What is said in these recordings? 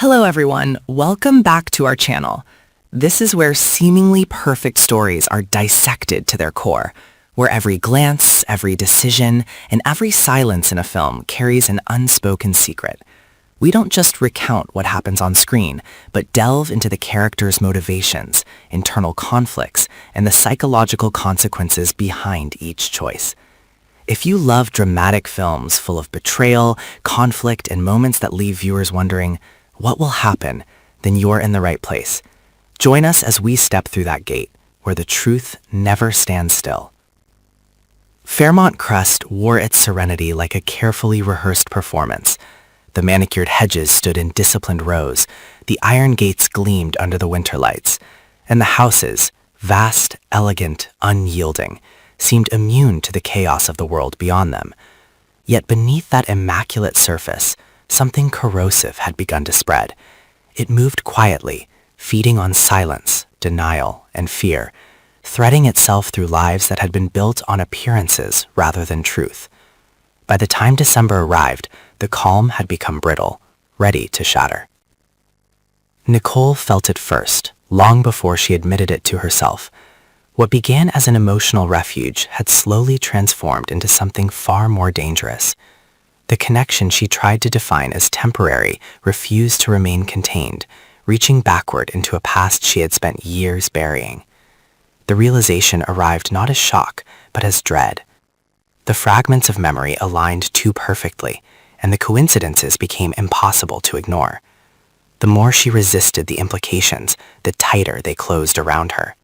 Hello everyone, welcome back to our channel. This is where seemingly perfect stories are dissected to their core, where every glance, every decision, and every silence in a film carries an unspoken secret. We don't just recount what happens on screen, but delve into the characters' motivations, internal conflicts, and the psychological consequences behind each choice. If you love dramatic films full of betrayal, conflict, and moments that leave viewers wondering, what will happen? Then you're in the right place. Join us as we step through that gate, where the truth never stands still. Fairmont Crest wore its serenity like a carefully rehearsed performance. The manicured hedges stood in disciplined rows, the iron gates gleamed under the winter lights, and the houses, vast, elegant, unyielding, seemed immune to the chaos of the world beyond them. Yet beneath that immaculate surface, something corrosive had begun to spread. It moved quietly, feeding on silence, denial, and fear, threading itself through lives that had been built on appearances rather than truth. By the time December arrived, the calm had become brittle, ready to shatter. Nicole felt it first, long before she admitted it to herself. What began as an emotional refuge had slowly transformed into something far more dangerous. The connection she tried to define as temporary refused to remain contained, reaching backward into a past she had spent years burying. The realization arrived not as shock, but as dread. The fragments of memory aligned too perfectly, and the coincidences became impossible to ignore. The more she resisted the implications, the tighter they closed around her.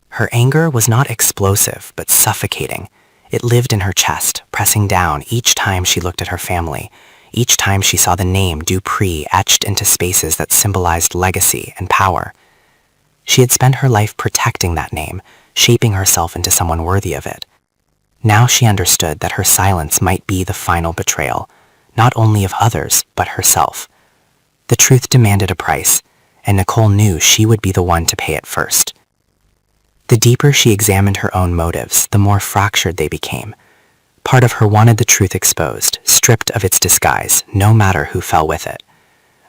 Her anger was not explosive, but suffocating. It lived in her chest, pressing down each time she looked at her family, each time she saw the name Dupree etched into spaces that symbolized legacy and power. She had spent her life protecting that name, shaping herself into someone worthy of it. Now she understood that her silence might be the final betrayal, not only of others, but herself. The truth demanded a price, and Nicole knew she would be the one to pay it first. The deeper she examined her own motives, the more fractured they became. Part of her wanted the truth exposed, stripped of its disguise, no matter who fell with it.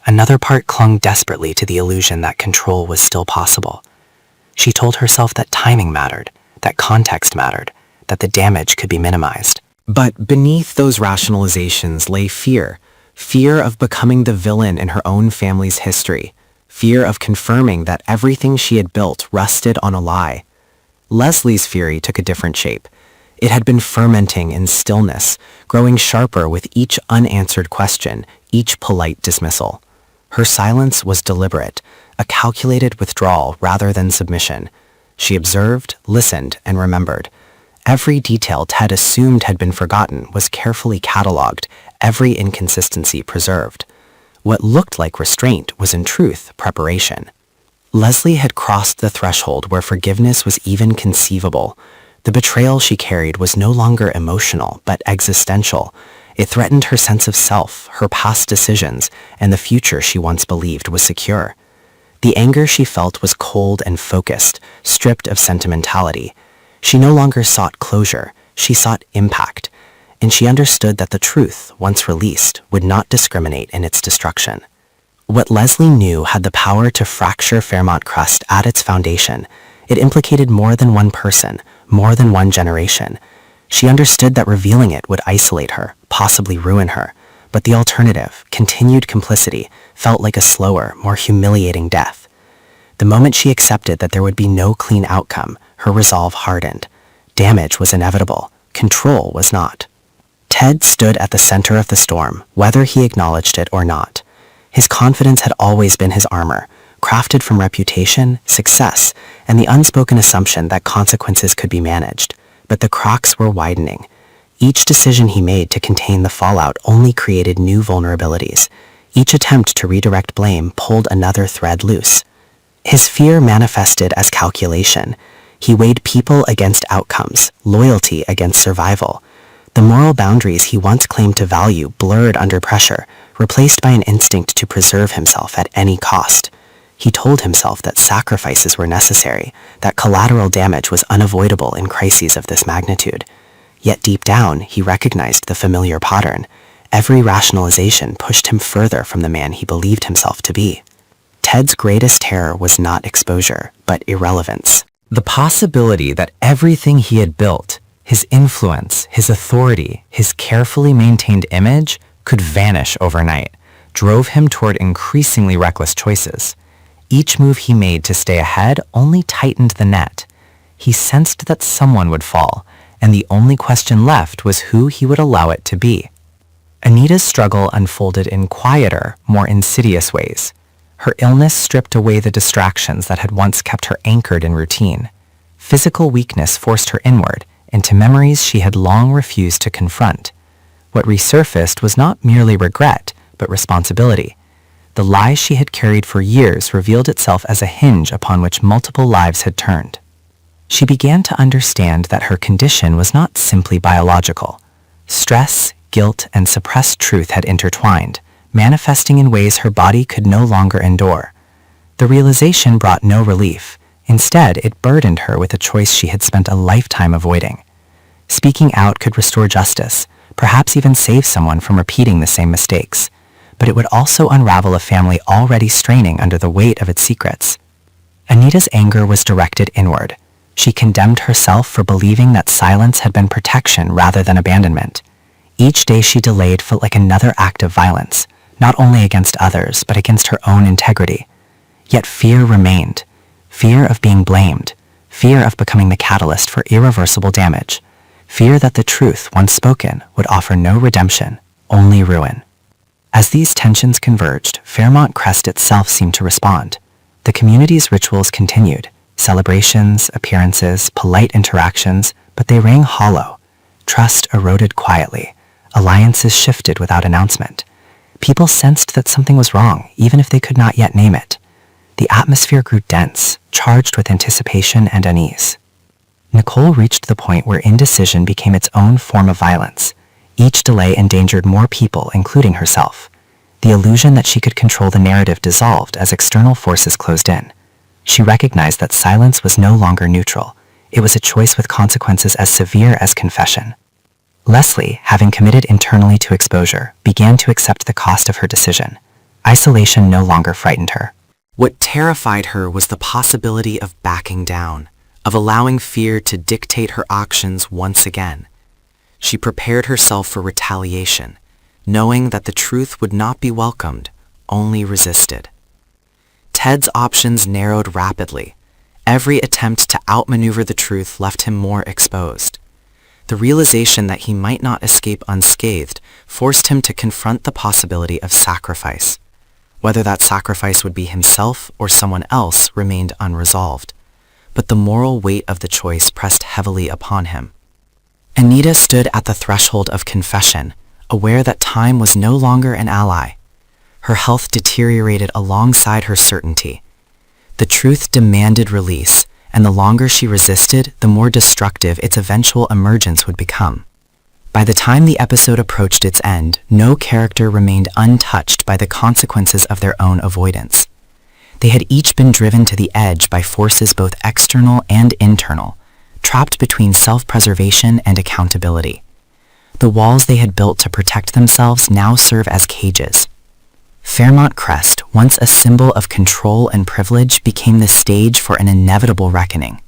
Another part clung desperately to the illusion that control was still possible. She told herself that timing mattered, that context mattered, that the damage could be minimized. But beneath those rationalizations lay fear. Fear of becoming the villain in her own family's history. Fear of confirming that everything she had built rested on a lie. Leslie's fury took a different shape. It had been fermenting in stillness, growing sharper with each unanswered question, each polite dismissal. Her silence was deliberate, a calculated withdrawal rather than submission. She observed, listened, and remembered. Every detail Ted assumed had been forgotten was carefully catalogued, every inconsistency preserved. What looked like restraint was in truth preparation. Leslie had crossed the threshold where forgiveness was even conceivable. The betrayal she carried was no longer emotional, but existential. It threatened her sense of self, her past decisions, and the future she once believed was secure. The anger she felt was cold and focused, stripped of sentimentality. She no longer sought closure, she sought impact, and she understood that the truth, once released, would not discriminate in its destruction. What Leslie knew had the power to fracture Fairmont Crest at its foundation. It implicated more than one person, more than one generation. She understood that revealing it would isolate her, possibly ruin her, but the alternative, continued complicity, felt like a slower, more humiliating death. The moment she accepted that there would be no clean outcome, her resolve hardened. Damage was inevitable. Control was not. Ted stood at the center of the storm, whether he acknowledged it or not. His confidence had always been his armor, crafted from reputation, success, and the unspoken assumption that consequences could be managed. But the cracks were widening. Each decision he made to contain the fallout only created new vulnerabilities. Each attempt to redirect blame pulled another thread loose. His fear manifested as calculation. He weighed people against outcomes, loyalty against survival. The moral boundaries he once claimed to value blurred under pressure, replaced by an instinct to preserve himself at any cost. He told himself that sacrifices were necessary, that collateral damage was unavoidable in crises of this magnitude. Yet deep down, he recognized the familiar pattern. Every rationalization pushed him further from the man he believed himself to be. Ted's greatest terror was not exposure, but irrelevance. The possibility that everything he had built, his influence, his authority, his carefully maintained image, could vanish overnight, drove him toward increasingly reckless choices. Each move he made to stay ahead only tightened the net. He sensed that someone would fall, and the only question left was who he would allow it to be. Anita's struggle unfolded in quieter, more insidious ways. Her illness stripped away the distractions that had once kept her anchored in routine. Physical weakness forced her inward, into memories she had long refused to confront. What resurfaced was not merely regret, but responsibility. The lie she had carried for years revealed itself as a hinge upon which multiple lives had turned. She began to understand that her condition was not simply biological. Stress, guilt, and suppressed truth had intertwined, manifesting in ways her body could no longer endure. The realization brought no relief. Instead, it burdened her with a choice she had spent a lifetime avoiding. Speaking out could restore justice, perhaps even save someone from repeating the same mistakes, but it would also unravel a family already straining under the weight of its secrets. Anita's anger was directed inward. She condemned herself for believing that silence had been protection rather than abandonment. Each day she delayed felt like another act of violence, not only against others, but against her own integrity. Yet fear remained. Fear of being blamed. Fear of becoming the catalyst for irreversible damage. Fear that the truth, once spoken, would offer no redemption, only ruin. As these tensions converged, Fairmont Crest itself seemed to respond. The community's rituals continued. Celebrations, appearances, polite interactions, but they rang hollow. Trust eroded quietly. Alliances shifted without announcement. People sensed that something was wrong, even if they could not yet name it. The atmosphere grew dense, charged with anticipation and unease. Nicole reached the point where indecision became its own form of violence. Each delay endangered more people, including herself. The illusion that she could control the narrative dissolved as external forces closed in. She recognized that silence was no longer neutral. It was a choice with consequences as severe as confession. Leslie, having committed internally to exposure, began to accept the cost of her decision. Isolation no longer frightened her. What terrified her was the possibility of backing down, of allowing fear to dictate her actions once again. She prepared herself for retaliation, knowing that the truth would not be welcomed, only resisted. Ted's options narrowed rapidly. Every attempt to outmaneuver the truth left him more exposed. The realization that he might not escape unscathed forced him to confront the possibility of sacrifice. Whether that sacrifice would be himself or someone else remained unresolved, but the moral weight of the choice pressed heavily upon him. Anita stood at the threshold of confession, aware that time was no longer an ally. Her health deteriorated alongside her certainty. The truth demanded release, and the longer she resisted, the more destructive its eventual emergence would become. By the time the episode approached its end, no character remained untouched by the consequences of their own avoidance. They had each been driven to the edge by forces both external and internal, trapped between self-preservation and accountability. The walls they had built to protect themselves now serve as cages. Fairmont Crest, once a symbol of control and privilege, became the stage for an inevitable reckoning.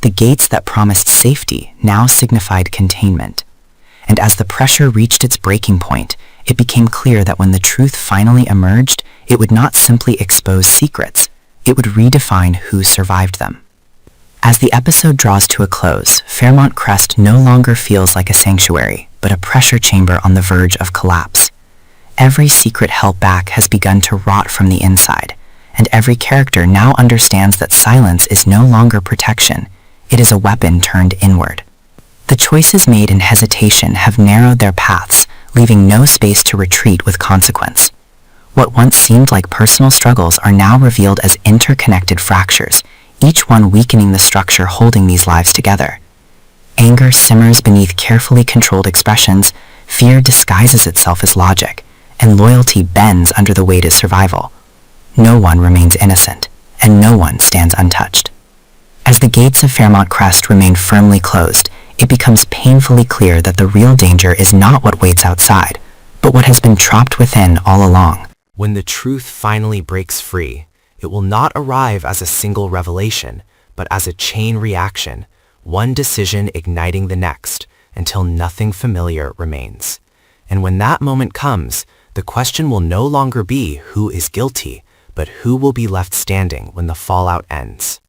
The gates that promised safety now signified containment. And as the pressure reached its breaking point, it became clear that when the truth finally emerged, it would not simply expose secrets, it would redefine who survived them. As the episode draws to a close, Fairmont Crest no longer feels like a sanctuary, but a pressure chamber on the verge of collapse. Every secret held back has begun to rot from the inside, and every character now understands that silence is no longer protection, it is a weapon turned inward. The choices made in hesitation have narrowed their paths, leaving no space to retreat with consequence. What once seemed like personal struggles are now revealed as interconnected fractures, each one weakening the structure holding these lives together. Anger simmers beneath carefully controlled expressions, fear disguises itself as logic, and loyalty bends under the weight of survival. No one remains innocent, and no one stands untouched. As the gates of Fairmont Crest remain firmly closed, it becomes painfully clear that the real danger is not what waits outside, but what has been trapped within all along. When the truth finally breaks free, it will not arrive as a single revelation, but as a chain reaction, one decision igniting the next, until nothing familiar remains. And when that moment comes, the question will no longer be who is guilty, but who will be left standing when the fallout ends.